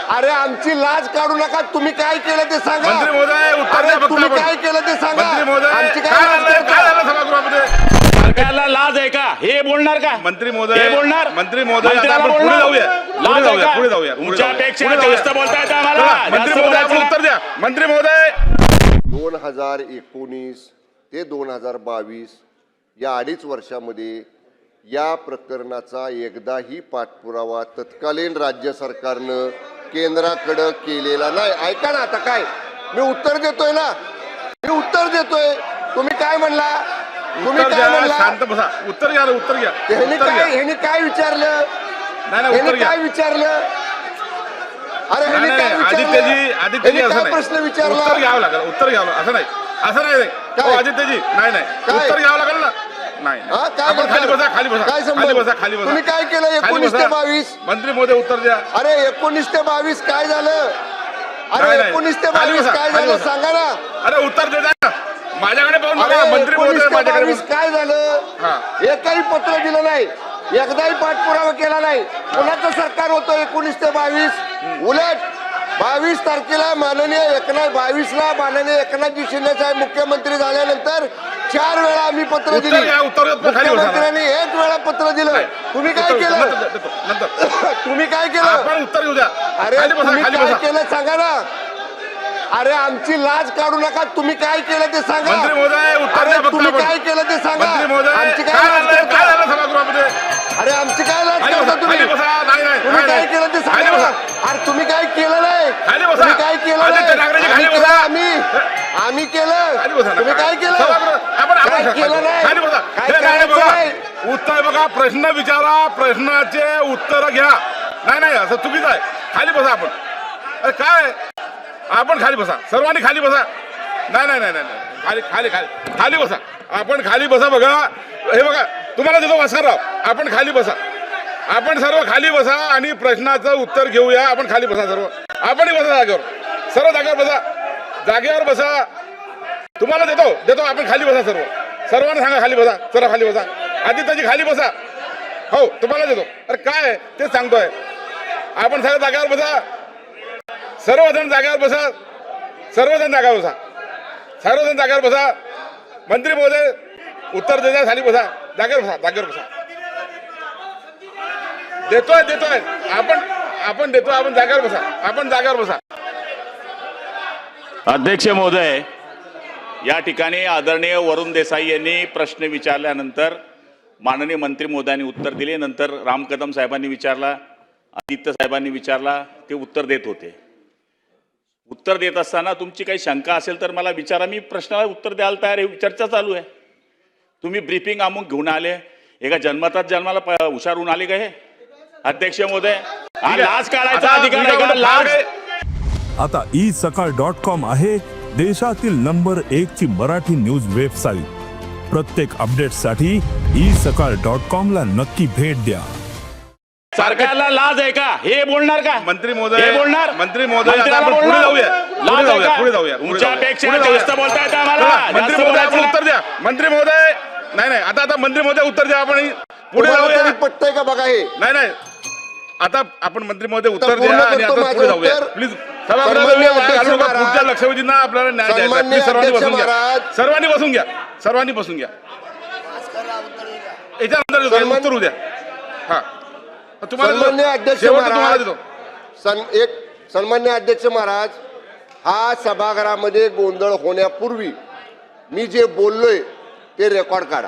अरे आमची लाज काढू नका. तुम्ही काय केलं ते सांगा. मंत्री महोदय उत्तर द्या. तुम्ही काय केलं ते सांगा. मंत्री महोदय आमची काय झालं सभागृहामध्ये? सरकारला लाज आहे का हे बोलणार का? मंत्री महोदय हे बोलणार मंत्री महोदय मंत्र्याला आता आपण पुढे बोलणार? जाऊया. लाज आहे का? पुढे जाऊया. तुमच्यापेक्षा जास्त बोलता येतं आम्हाला. मंत्री जास्त महोदय आपण बोलायचं. उत्तर द्या. मंत्री महोदय 2019 ते 2022 या 2.5 वर्षामध्ये या प्रकरणाचा एकदाही पाठपुरावा तत्कालीन राज्य सरकारनं केंद्राकडे केलेला नाही. ऐका ना, आता काय मी उत्तर देतोय ना, मी उत्तर देतोय. तुम्ही काय म्हणला? तुम्ही उत्तर काय द्या. म्हणला? शांत बसा. उत्तर घ्या. उत्तर घ्या. ह्याने काय विचारलं? नाही उत्तर ह्याने घ्या. काय विचारलं? अरे ह्याने नाही काय आदित्यजी विचारलं? असं काय प्रश्न नाही. विचारला? उत्तर घ्यावं लागेल. उत्तर घ्यावं असं नाही. असं नाही काय? आदित्यजी नाही काय? उत्तर घ्यावं लागेल ना. नाही आपण खाली बसा. खाली बसा. काय खाली बसा. खाली बसा. तुम्ही काय केलं 19 ते 22? मंत्री महोदय उत्तर द्या. अरे 19 ते 22 काय झालं? अरे नाही. 19 ते खाली 22 बसा. काय खाली झालं बसा. सांगा ना. अरे उत्तर देता ना. माझ्याकडे पाहून अरे बघा. मंत्री 19 महोदय ते माझ्याकडे 22 काय झालं? हा. एकही पत्र दिलं नाही, एकदाही पाठपुरावा केला नाही. कोणाचं सरकार होतं 19 ते 22? उलट 22 तारखेला माननीय एकनाथजी शिंदे साहेब मुख्यमंत्री झाल्यानंतर 4 वेळा आम्ही पत्र दिली. मुख्यमंत्र्यांनी 1 वेळा पत्र दिलं. तुम्ही काय केलं? तुम्ही काय केलं? आपण उत्तर घेऊ द्या. अरे तुम्ही खाली काय बसा. केलं सांगा ना. अरे आमची लाज काढू नका. तुम्ही काय केलं ते सांगा. मंत्री महोदय उत्तर अरे द्या. फक्त तुम्ही आपण. काय केलं ते सांगा. मंत्री महोदय आमची काय काय लाज झालं करता? सभागृहामध्ये? अरे आमची काय लाज खाली करता बसा. तुम्ही? खाली बसा. नाही तुम्ही काय केलं ते खाली सांगा बसा. ना. अरे तुम्ही काय केलं नाही. खाली बसा. तुम्ही काय केलं आदित्य ठाकरेजी नाही. खाली आम्ही बसा. केलं. आम्ही केलं. खाली बसा ना. तुम्ही काय केलं? काय केलं नाही. खाली बसा. काय हे नाही करायचं बघा. नाही. उत्तर बघा. प्रश्न विचारा. प्रश्नाचे उत्तर घ्या. नाही असं चुकीचं आहे. खाली बसा आपण. अरे काय आपण खाली बसा. सर्वांनी खाली बसा. नाही खाली बसा. आपण खाली बसा. बघा हे बघा तुम्हाला देतो भास्करराव. आपण खाली बसा. आपण सर्व खाली बसा आणि प्रश्नाचं उत्तर घेऊया. आपण खाली बसा सर्व. आपणही बसा जागेवर. सर्व जागेवर बसा. जागेवर बसा. तुम्हाला देतो. आपण खाली बसा सर्व. सर्वांना सांगा खाली बसा. सर्व खाली बसा. आदित्यजी खाली बसा. हो तुम्हाला देतो. अरे काय ते सांगतोय. आपण सगळं जागेवर बसा. सर्वजण जागेवर बसा. सर्वजण जागेवर बसा. मंत्री महोदय उत्तर देता. खाली बसा. जागेवर बसा. देतोय. आपण देतो. आपण जागेवर बसा. अध्यक्ष महोदय, या ठिकाणी आदरणीय वरुण देसाई यांनी प्रश्न विचारल्यानंतर माननीय मंत्री महोदयांनी उत्तर दिले. नंतर राम कदम साहेबांनी विचारला, आदित्य साहेबांनी विचारला. ते उत्तर देत होते. उत्तर देत असताना तुमची काही शंका असेल तर मला विचारा. मी प्रश्नाला उत्तर द्यायला तयार आहे. चर्चा चालू आहे. तुम्ही ब्रीफिंग आम्ही घेऊन आले. एका जन्माला हुशार होऊन आले का हे? अध्यक्ष महोदय, हा लाज काढायचा अधिकार आहे का? लाज. आता isakal.com आहे देशातील नंबर 1 ची मराठी न्यूज वेबसाईट. प्रत्येक अपडेटसाठी isakal.com ला नक्की भेट द्या. सरकारला लाज आहे का हे बोलणार का? मंत्री महोदय हे बोलणार? मंत्री महोदय आता मंत्र्याला आपण पुढे बोलणार? जाऊया. पुढे जाऊया. तुमच्यापेक्षा जास्त बोलता येतं आम्हाला. मंत्री जास्त महोदय आपण बोलायचं. उत्तर द्या. मंत्री महोदय नाही आता मंत्री महोदय उत्तर द्या. आपण पुढे जाऊया. पटतंय का बघा हे? नाही आता आपण मंत्री महोदय उत्तर पूर्ण द्या आणि करतो आता पुढे माझं जाऊया. उत्तर. प्लीज सन्माननीय अध्यक्ष महाराज, पुढच्या लक्षवेधींना आपल्याला न्याय द्यायचा. सन्माननीय प्लीज सर्वांनी अध्यक्ष बसून घ्या. महाराज. सर्वांनी बसून घ्या. याच्यानंतर उत्तर उद्या. हा सन्माननीय अध्यक्ष महाराज, सन्माननीय अध्यक्ष महाराज, हा सभागृहामध्ये गोंधळ होण्यापूर्वी मी जे बोललोय ते रेकॉर्ड काढा.